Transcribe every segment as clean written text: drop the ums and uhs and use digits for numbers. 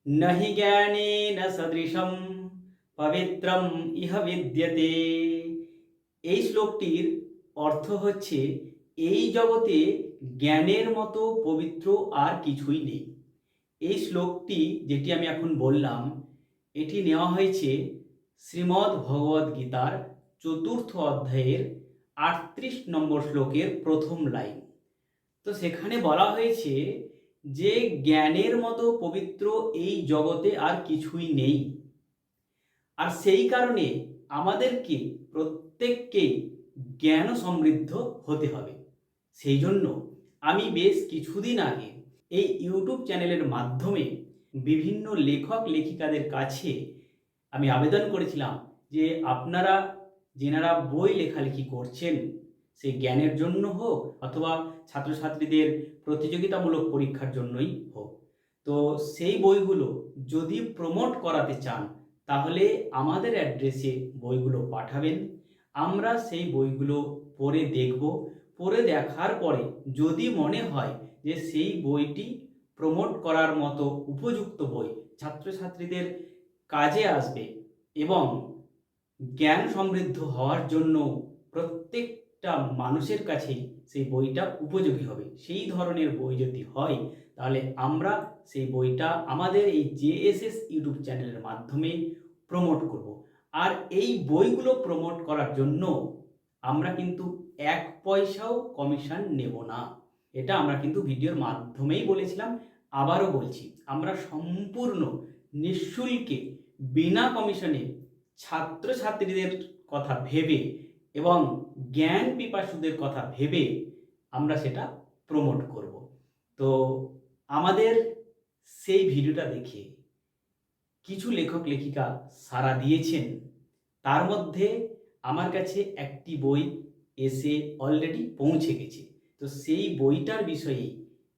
नहि জ্ঞানেন সদৃশম পবিত্রম ইহ বিদ্যতে। এই শ্লোকটির অর্থ হচ্ছে, এই জগতে জ্ঞানের মতো পবিত্র আর কিছুই নেই। এই শ্লোকটি যেটি আমি এখন বললাম, এটি নেওয়া হয়েছে শ্রীমদ্ ভগবদ্ গীতার ৪র্থ অধ্যায়ের ৩৮ নম্বর শ্লোকের প্রথম লাইন। তো সেখানে বলা হয়েছে যে জ্ঞানের মতো পবিত্র এই জগতে আর কিছুই নেই। আর সেই কারণে আমাদেরকে প্রত্যেককে জ্ঞান সমৃদ্ধ হতে হবে। সেই জন্য আমি বেশ কিছুদিন আগে এই ইউটিউব চ্যানেলের মাধ্যমে বিভিন্ন লেখক লেখিকাদের কাছে আমি আবেদন করেছিলাম যে আপনারা যেনারা বই লেখালেখি করছেন, সেই জ্ঞানের জন্য হোক অথবা ছাত্রছাত্রীদের প্রতিযোগিতামূলক পরীক্ষার জন্যই হোক, তো সেই বইগুলো যদি প্রমোট করাতে চান তাহলে আমাদের অ্যাড্রেসে বইগুলো পাঠাবেন। আমরা সেই বইগুলো পড়ে দেখব। পড়ে দেখার পরে যদি মনে হয় যে সেই বইটি প্রমোট করার মতো উপযুক্ত বই, ছাত্রছাত্রীদের কাজে আসবে এবং জ্ঞান সমৃদ্ধ হওয়ার জন্য প্রত্যেকটা মানুষের কাছেই সেই বইটা উপযোগী হবে, সেই ধরনের বই যদি হয় তাহলে আমরা সেই বইটা আমাদের এই জেএসএস ইউটিউব চ্যানেলের মাধ্যমে প্রমোট করব। আর এই বইগুলো প্রমোট করার জন্য আমরা কিন্তু ১ পয়সাও কমিশন নেব না। এটা আমরা কিন্তু ভিডিওর মাধ্যমেই বলেছিলাম, আবারও বলছি, আমরা সম্পূর্ণ নিঃশুল্কে বিনা কমিশনে ছাত্রছাত্রীদের কথা ভেবে এবং জ্ঞান পিপাসুদের কথা ভেবে আমরা সেটা প্রমোট করব। তো আমাদের সেই ভিডিওটা দেখে কিছু লেখক লেখিকা সাড়া দিয়েছেন। তার মধ্যে আমার কাছে একটি বই এসে অলরেডি পৌঁছে গেছে। তো সেই বইটার বিষয়ে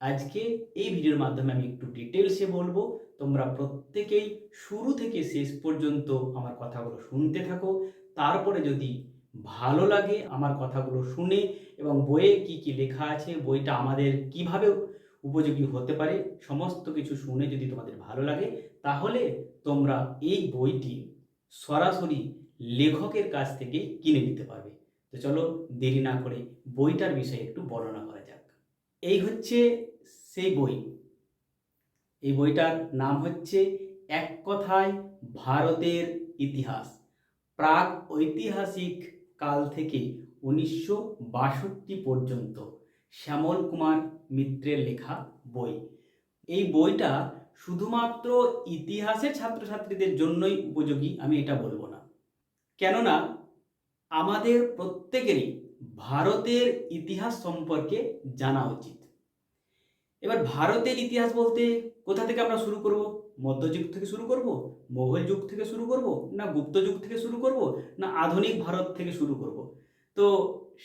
আজকে এই ভিডিওর মাধ্যমে আমি একটু ডিটেলসে বলবো। তোমরা প্রত্যেকেই শুরু থেকে শেষ পর্যন্ত আমার কথাগুলো শুনতে থাকো। তারপরে যদি ভালো লাগে আমার কথাগুলো শুনে এবং বইয়ে কি কি লেখা আছে, বইটা আমাদের কিভাবে উপযোগী হতে পারে, সমস্ত কিছু শুনে যদি তোমাদের ভালো লাগে তাহলে তোমরা এই বইটি সরাসরি লেখকের কাছ থেকে কিনে নিতে পারবে। তো চলো দেরি না করে বইটার বিষয়ে একটু বর্ণনা করা যাক। এই হচ্ছে সেই বই। এই বইটার নাম হচ্ছে এক কথায় ভারতের ইতিহাস, প্রাক ঐতিহাসিক কাল থেকে ১৯৬২ পর্যন্ত, শ্যামল কুমার মিত্রের লেখা বই। এই বইটা শুধুমাত্র ইতিহাসের ছাত্রছাত্রীদের জন্যই উপযোগী আমি এটা বলবো না, কেননা আমাদের প্রত্যেকেরই ভারতের ইতিহাস সম্পর্কে জানা উচিত। এবার ভারতের ইতিহাস বলতে কোথা থেকে আমরা শুরু করব? মধ্যযুগ থেকে শুরু করব, মোগল যুগ থেকে শুরু করব, না গুপ্ত যুগ থেকে শুরু করব, না আধুনিক ভারত থেকে শুরু করব? তো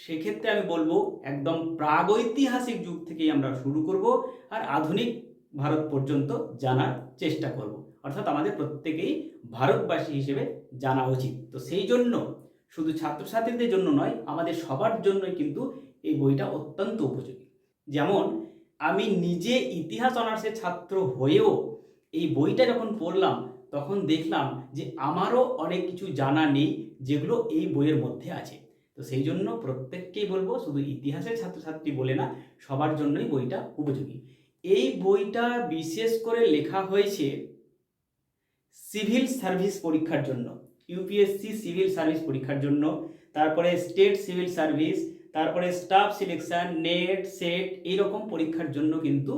সেক্ষেত্রে আমি বলবো একদম প্রাগৈতিহাসিক যুগ থেকেই আমরা শুরু করব আর আধুনিক ভারত পর্যন্ত জানার চেষ্টা করব। অর্থাৎ আমাদের প্রত্যেকেই ভারতবাসী হিসেবে জানা উচিত। তো সেই জন্য শুধু ছাত্রছাত্রীদের জন্য নয়, আমাদের সবার জন্যই কিন্তু এই বইটা অত্যন্ত উপযোগী। যেমন আমি নিজে ইতিহাস অনার্সের ছাত্র হয়েও এই বইটা যখন পড়লাম তখন দেখলাম যে আমারও অনেক কিছু জানা নেই যেগুলো এই বইয়ের মধ্যে আছে। তো সেই জন্য প্রত্যেককেই বলবো, শুধু ইতিহাসের ছাত্রছাত্রী বলে না, সবার জন্যই বইটা উপযোগী। এই বইটা বিশেষ করে লেখা হয়েছে সিভিল সার্ভিস পরীক্ষার জন্য, ইউপিএসসি সিভিল সার্ভিস পরীক্ষার জন্য, তারপরে স্টেট সিভিল সার্ভিস, তারপরে স্টাফ সিলেকশন, নেট, সেট, এইরকম পরীক্ষার জন্য কিন্তু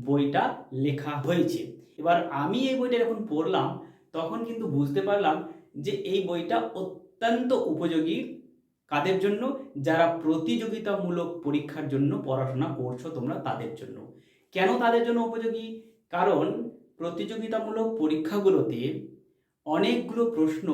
বইটা লেখা হয়েছে। এবার আমি এই বইটা যখন পড়লাম তখন কিন্তু বুঝতে পারলাম যে এই বইটা অত্যন্ত উপযোগী কাদের জন্য? যারা প্রতিযোগিতামূলক পরীক্ষার জন্য পড়াশোনা করছো তোমরা, তাদের জন্য। কেন তাদের জন্য উপযোগী? কারণ প্রতিযোগিতামূলক পরীক্ষাগুলোতে অনেকগুলো প্রশ্ন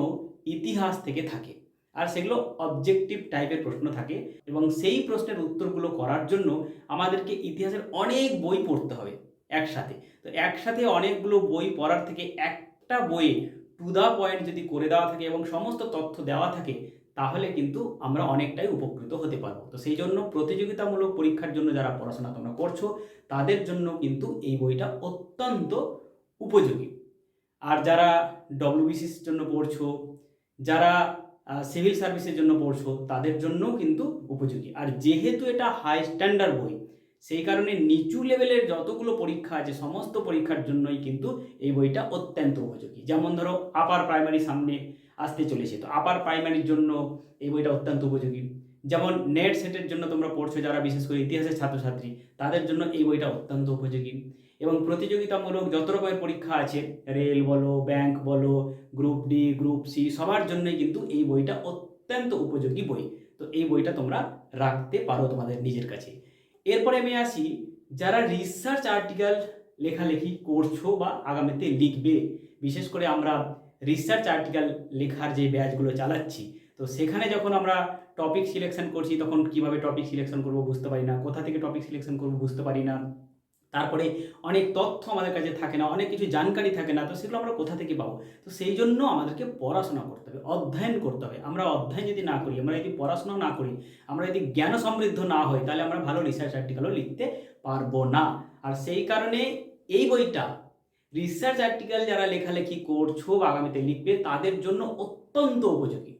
ইতিহাস থেকে থাকে আর সেগুলো অবজেক্টিভ টাইপের প্রশ্ন থাকে এবং সেই প্রশ্নের উত্তরগুলো করার জন্য আমাদেরকে ইতিহাসের অনেক বই পড়তে হবে একসাথে। তো একসাথে অনেকগুলো বই পড়ার থেকে একটা বইয়ে টু দ্য পয়েন্ট যদি করে দেওয়া থাকে এবং সমস্ত তথ্য দেওয়া থাকে তাহলে কিন্তু আমরা অনেকটাই উপকৃত হতে পারবো। তো সেই জন্য প্রতিযোগিতামূলক পরীক্ষার জন্য যারা পড়াশোনা তোমরা করছো তাদের জন্য কিন্তু এই বইটা অত্যন্ত উপযোগী। আর যারা ডব্লিউবিসির জন্য পড়ছো, যারা সিভিল সার্ভিসের জন্য পড়ছো, তাদের জন্যও কিন্তু উপযোগী। আর যেহেতু এটা হাই স্ট্যান্ডার্ড বই, সেই কারণে নিচু লেভেলের যতগুলো পরীক্ষা আছে সমস্ত পরীক্ষার জন্যই কিন্তু এই বইটা অত্যন্ত উপযোগী। যেমন ধরো আপার প্রাইমারি সামনে আসতে চলেছে, তো আপার প্রাইমারির জন্য এই বইটা অত্যন্ত উপযোগী। যেমন নেট সেটের জন্য তোমরা পড়ছো যারা, বিশেষ করে ইতিহাসের ছাত্রছাত্রী, তাদের জন্য এই বইটা অত্যন্ত উপযোগী। এবং প্রতিযোগিতামূলক যত রকমের পরীক্ষা আছে, রেল বলো, ব্যাংক বলো, গ্রুপ ডি, গ্রুপ সি, সবার জন্যই কিন্তু এই বইটা অত্যন্ত উপযোগী বই। তো এই বইটা তোমরা রাখতে পারো তোমাদের নিজের কাছে। এরপরে আমি আসি, যারা রিসার্চ আর্টিকেল লেখালেখি করছো বা আগামীতে লিখবে, বিশেষ করে আমরা রিসার্চ আর্টিকেল লেখার যে ব্যাচগুলো চালাচ্ছি, তো সেখানে যখন আমরা টপিক সিলেকশন করছি তখন কিভাবে টপিক সিলেকশন করব বুঝতে পারি না, কোথা থেকে টপিক সিলেকশন করব বুঝতে পারি না, তারপরে অনেক তথ্য আমাদের কাছে থাকে না, অনেক কিছু জানকারি থাকে না, তো সেগুলো আমরা কোথা থেকে পাবো? তো সেই জন্য আমাদেরকে পড়াশোনা করতে হবে, অধ্যয়ন করতে হবে। আমরা অধ্যয়ন যদি না করি, আমরা যদি পড়াশোনা না করি, আমরা যদি জ্ঞান সমৃদ্ধ না হই, তাহলে আমরা ভালো রিসার্চ আর্টিকেলও লিখতে পারবো না। আর সেই কারণে এই বইটা রিসার্চ আর্টিকেল যারা লেখালেখি করছো বা আগামীতে লিখবে, তাদের জন্য অত্যন্ত উপযোগী।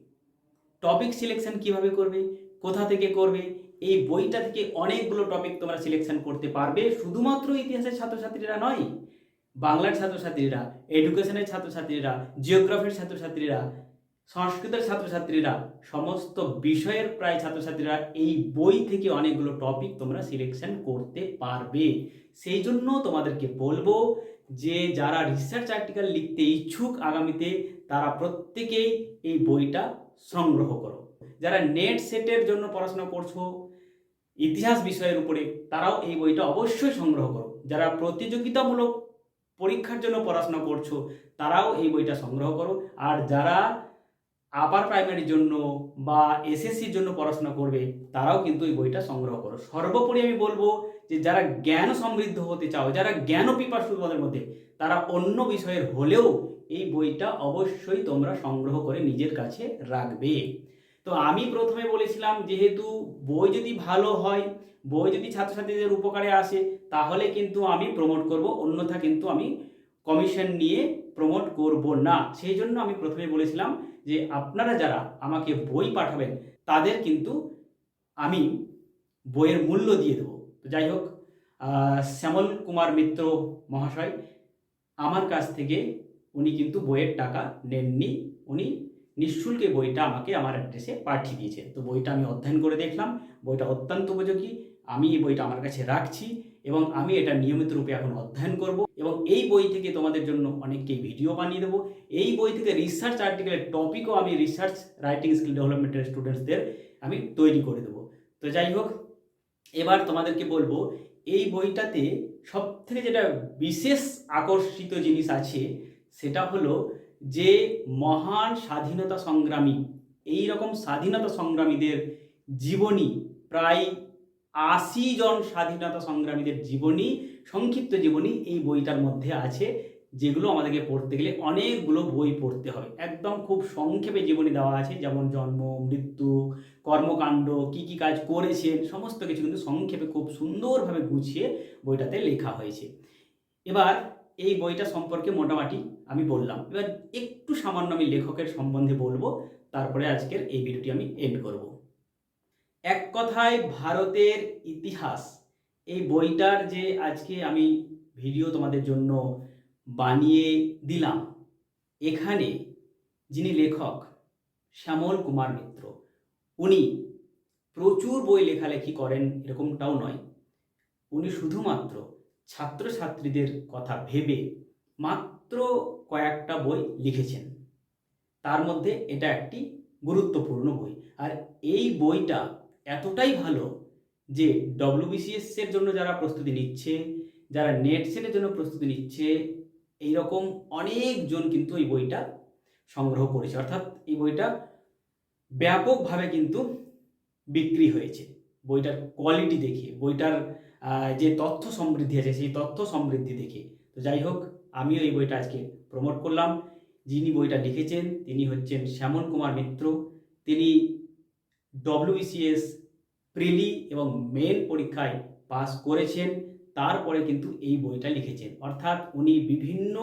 টপিক সিলেকশন কিভাবে করবে, কোথা থেকে করবে, এই বইটা থেকে অনেকগুলো টপিক তোমরা সিলেকশন করতে পারবে। শুধুমাত্র ইতিহাসের ছাত্রছাত্রীরা নয়, বাংলার ছাত্রছাত্রীরা, এডুকেশনের ছাত্রছাত্রীরা, জিওগ্রাফির ছাত্রছাত্রীরা, সংস্কৃতের ছাত্রছাত্রীরা, সমস্ত বিষয়ের প্রায় ছাত্রছাত্রীরা এই বই থেকে অনেকগুলো টপিক তোমরা সিলেকশন করতে পারবে। সেই জন্য তোমাদেরকে বলবো যে যারা রিসার্চ আর্টিকেল লিখতে ইচ্ছুক আগামীতে, তারা প্রত্যেকেই এই বইটা সংগ্রহ করো। যারা নেট সেটের জন্য পড়াশোনা করছো ইতিহাস বিষয়ের উপরে, তারাও এই বইটা অবশ্যই সংগ্রহ করো। যারা প্রতিযোগিতামূলক পরীক্ষার জন্য পড়াশোনা করছো, তারাও এই বইটা সংগ্রহ করো। আর যারা আপার প্রাইমারির জন্য বা এসএসসির জন্য পড়াশোনা করবে, তারাও কিন্তু এই বইটা সংগ্রহ করো। সর্বোপরি আমি বলবো যে যারা জ্ঞান সমৃদ্ধ হতে চাও, যারা জ্ঞান পিপাসু তোমাদের মধ্যে, তারা অন্য বিষয়ের হলেও এই বইটা অবশ্যই তোমরা সংগ্রহ করে নিজের কাছে রাখবে। তো আমি প্রথমে বলেছিলাম, যেহেতু বই যদি ভালো হয়, বই যদি ছাত্রছাত্রীদের উপকারে আসে, তাহলে কিন্তু আমি প্রমোট করব, অন্যথা কিন্তু আমি কমিশন নিয়ে প্রমোট করব না। সেই জন্য আমি প্রথমে বলেছিলাম যে আপনারা যারা আমাকে বই পাঠাবেন, তাদের কিন্তু আমি বইয়ের মূল্য দিয়ে দেবো। তো যাই হোক, শ্যামল কুমার মিত্র মহাশয় আমার কাছ থেকে উনি কিন্তু বইয়ের টাকা নেননি, উনি নিঃশুল্কে বইটা আমাকে আমার অ্যাড্রেসে পাঠিয়ে দিয়েছেন। তো বইটা আমি অধ্যয়ন করে দেখলাম, বইটা অত্যন্ত উপযোগী। আমি এই বইটা আমার কাছে রাখছি এবং আমি এটা নিয়মিত রূপে এখন অধ্যয়ন করব এবং এই বই থেকে তোমাদের জন্য অনেককে ভিডিও বানিয়ে দেবো। এই বই থেকে রিসার্চ আর্টিকেলের টপিকও আমি রিসার্চ রাইটিং স্কিল ডেভেলপমেন্টের স্টুডেন্টসদের আমি তৈরি করে দেবো। তো যাই হোক, এবার তোমাদেরকে বলবো এই বইটাতে সবথেকে যেটা বিশেষ আকর্ষিত জিনিস আছে, সেটা হলো যে মহান স্বাধীনতা সংগ্রামী, এই রকম স্বাধীনতা সংগ্রামীদের জীবনী, প্রায় 80 জন স্বাধীনতা সংগ্রামীদের জীবনী, সংক্ষিপ্ত জীবনী এই বইটার মধ্যে আছে, যেগুলো আমাদেরকে পড়তে গেলে অনেকগুলো বই পড়তে হবে। একদম খুব সংক্ষেপে জীবনী দেওয়া আছে, যেমন জন্ম, মৃত্যু, কর্মকাণ্ড, কি কি কাজ করেছেন, সমস্ত কিছু কিন্তু সংক্ষেপে খুব সুন্দরভাবে গুছিয়ে বইটাতে লেখা হয়েছে। এবার এই বইটা সম্পর্কে মোটামুটি আমি বললাম, এবার একটু সামান্য আমি লেখকের সম্বন্ধে বলবো, তারপরে আজকের এই ভিডিওটি আমি এন্ড করব। এক কথায় ভারতের ইতিহাস, এই বইটার যে আজকে আমি ভিডিও তোমাদের জন্য বানিয়ে দিলাম, এখানে যিনি লেখক শ্যামল কুমার মিত্র, উনি প্রচুর বই লেখালেখি করেন এরকমটাও নয়, উনি শুধুমাত্র ছাত্রছাত্রীদের কথা ভেবে মাত্র কয়েকটা বই লিখেছেন। তার মধ্যে এটা একটি গুরুত্বপূর্ণ বই। আর এই বইটা এতটাই ভালো যে ডব্লিউবিসিএস এর জন্য যারা প্রস্তুতি নিচ্ছে, যারা নেট সেটের জন্য প্রস্তুতি নিচ্ছে, এইরকম অনেকজন কিন্তু এই বইটা সংগ্রহ করেছে। অর্থাৎ এই বইটা ব্যাপকভাবে কিন্তু বিক্রি হয়েছে বইটার কোয়ালিটি দেখে, বইটার যে তথ্য সমৃদ্ধি আছে সেই তথ্য সমৃদ্ধি দেখে। তো যাই হোক, আমিও এই বইটা আজকে প্রমোট করলাম। যিনি বইটা লিখেছেন তিনি হচ্ছেন শ্যামল কুমার মিত্র। তিনি ডব্লিউবিসিএস প্রিলি এবং মেন পরীক্ষায় পাস করেছেন, তারপরে কিন্তু এই বইটা লিখেছেন। অর্থাৎ উনি বিভিন্ন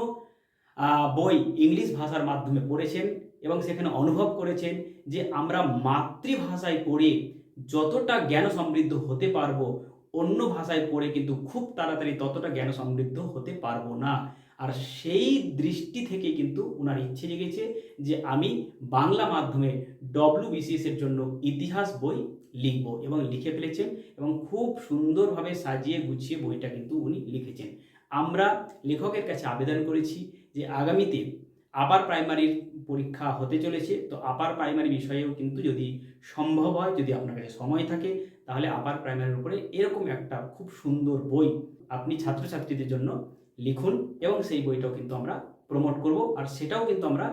বই ইংলিশ ভাষার মাধ্যমে পড়েছেন এবং সেখানে অনুভব করেছেন যে আমরা মাতৃভাষায় পড়ে যতটা জ্ঞান সমৃদ্ধ হতে পারবো, অন্য ভাষায় পড়ে কিন্তু খুব তাড়াতাড়ি ততটা জ্ঞান সমৃদ্ধ হতে পারবো না। আর সেই দৃষ্টি থেকে কিন্তু ওনার ইচ্ছে জেগেছে যে আমি বাংলা মাধ্যমে WBCS এর জন্য ইতিহাস বই লিখব, এবং লিখে ফেলেছেন এবং খুব সুন্দরভাবে সাজিয়ে গুছিয়ে বইটা কিন্তু উনি লিখেছেন। আমরা লেখকের কাছে আবেদন করেছি যে আগামীতে আপার প্রাইমারির পরীক্ষা হতে চলেছে, তো আপার প্রাইমারি বিষয়েও কিন্তু যদি সম্ভব হয়, যদি আপনার কাছে সময় থাকে, তাহলে আপার প্রাইমারির উপরে এরকম একটা খুব সুন্দর বই আপনি ছাত্রছাত্রীদের জন্য লিখুন, এবং সেই বইটাও কিন্তু আমরা প্রমোট করব। আর সেটাও কিন্তু আমরা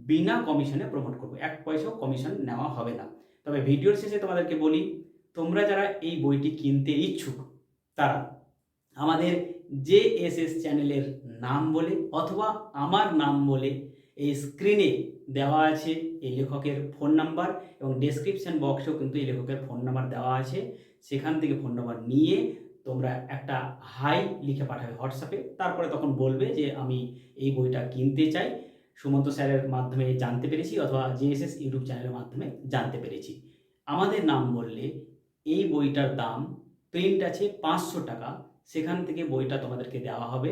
বিনা কমিশনে প্রমোট করব, 1 পয়সাও কমিশন নেওয়া হবে না। তবে ভিডিওর শেষে তোমাদেরকে বলি, তোমরা যারা এই বইটি কিনতে ইচ্ছুক তারা আমাদের JSS চ্যানেলের নাম বলে অথবা আমার নাম বলে এই স্ক্রিনে দেওয়া আছে এই লেখকের ফোন নাম্বার, এবং ডেসক্রিপশন বক্সেও কিন্তু এই লেখকের ফোন নাম্বার দেওয়া আছে। সেখান থেকে ফোন নাম্বার নিয়ে তোমরা একটা হাই লিখে পাঠাবে হোয়াটসঅ্যাপে, তারপরে তখন বলবে যে আমি এই বইটা কিনতে চাই, সুমন্ত স্যারের মাধ্যমে জানতে পেরেছি অথবা JSS ইউটিউব চ্যানেলের মাধ্যমে জানতে পেরেছি। আমাদের নাম বললে এই বইটার দাম প্রিন্ট আছে 500 টাকা, সেখান থেকে বইটা তোমাদেরকে দেওয়া হবে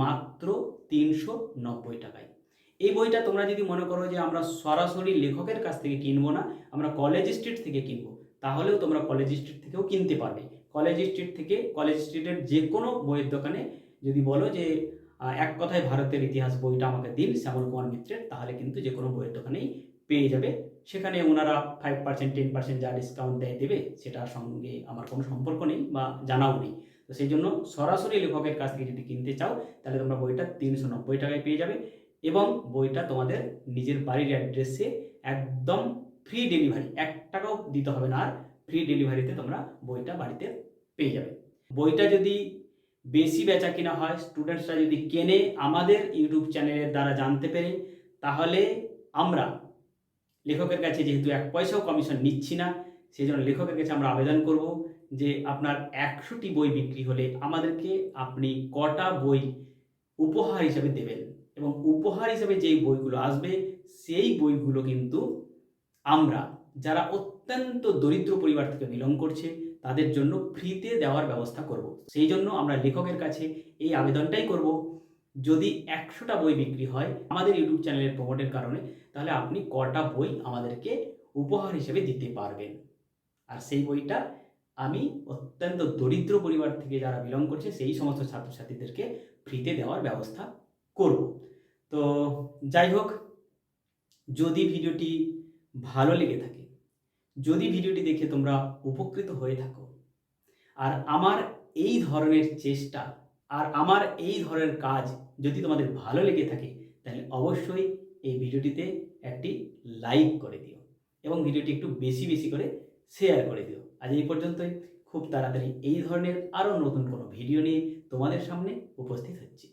মাত্র 390 টাকায়। এই বইটা তোমরা যদি মনে করো যে আমরা সরাসরি লেখকের কাছ থেকে কিনবো না, আমরা কলেজ স্ট্রিট থেকে কিনবো, তাহলেও তোমরা কলেজ স্ট্রিট থেকেও কিনতে পারবে। কলেজ স্ট্রিট থেকে, কলেজ স্ট্রিটের যে কোনো বইয়ের দোকানে যদি বলো যে এক কথায় ভারতের ইতিহাস বইটা আমাকে দিন শ্যামল কুমার মিত্রের, তাহলে কিন্তু যে কোনো বইয়ের দোকানেই পেয়ে যাবে। সেখানে ওনারা 5% 10% যা ডিসকাউন্ট দেবে, সেটার সঙ্গে আমার কোনো সম্পর্ক নেই বা জানাও নেই। তো সেই জন্য সরাসরি লেখকের কাছ থেকে যদি কিনতে চাও, তাহলে তোমরা বইটা 390 টাকায় পেয়ে যাবে, এবং বইটা তোমাদের নিজের বাড়ির অ্যাড্রেসে একদম ফ্রি ডেলিভারি, 1 টাকাও দিতে হবে না, আর ফ্রি ডেলিভারিতে তোমরা বইটা বাড়িতে পেয়ে যাবে। বইটা যদি বেশি বেচা কিনা হয়, স্টুডেন্টসরা যদি কেনে আমাদের ইউটিউব চ্যানেলের দ্বারা জানতে পেরে, তাহলে আমরা লেখকের কাছে যেহেতু 1 পয়সাও কমিশন নিচ্ছি না, সেই জন্য লেখকের কাছে আমরা আবেদন করব যে আপনার 100টি বই বিক্রি হলে আমাদেরকে আপনি কটা বই উপহার হিসাবে দেবেন, এবং উপহার হিসাবে যেই বইগুলো আসবে সেই বইগুলো কিন্তু আমরা যারা অত্যন্ত দরিদ্র পরিবার থেকে বিলং করছে তাদের জন্য ফ্রিতে দেওয়ার ব্যবস্থা করব। সেই জন্য আমরা লেখকের কাছে এই আবেদনটাই করব, যদি 100টা বই বিক্রি হয় আমাদের ইউটিউব চ্যানেলের প্রমোটের কারণে, তাহলে আপনি কটা বই আমাদেরকে উপহার হিসেবে দিতে পারবেন। আর সেই বইটা আমি অত্যন্ত দরিদ্র পরিবার থেকে যারা বিলং করছে সেই সমস্ত ছাত্রছাত্রীদেরকে ফ্রিতে দেওয়ার ব্যবস্থা করব। তো যাই হোক, যদি ভিডিওটি ভালো লেগে থাকে, যদি ভিডিওটি দেখে তোমরা উপকৃত হয়ে থাকো, আর আমার এই ধরনের চেষ্টা আর আমার এই ধরনের কাজ যদি তোমাদের ভালো লেগে থাকে, তাহলে অবশ্যই এই ভিডিওটিতে একটি লাইক করে দিও এবং ভিডিওটি একটু বেশি বেশি করে শেয়ার করে দিও। আজ এই পর্যন্তই, খুব তাড়াতাড়ি এই ধরনের আরও নতুন কোনো ভিডিও নিয়ে তোমাদের সামনে উপস্থিত হচ্ছি।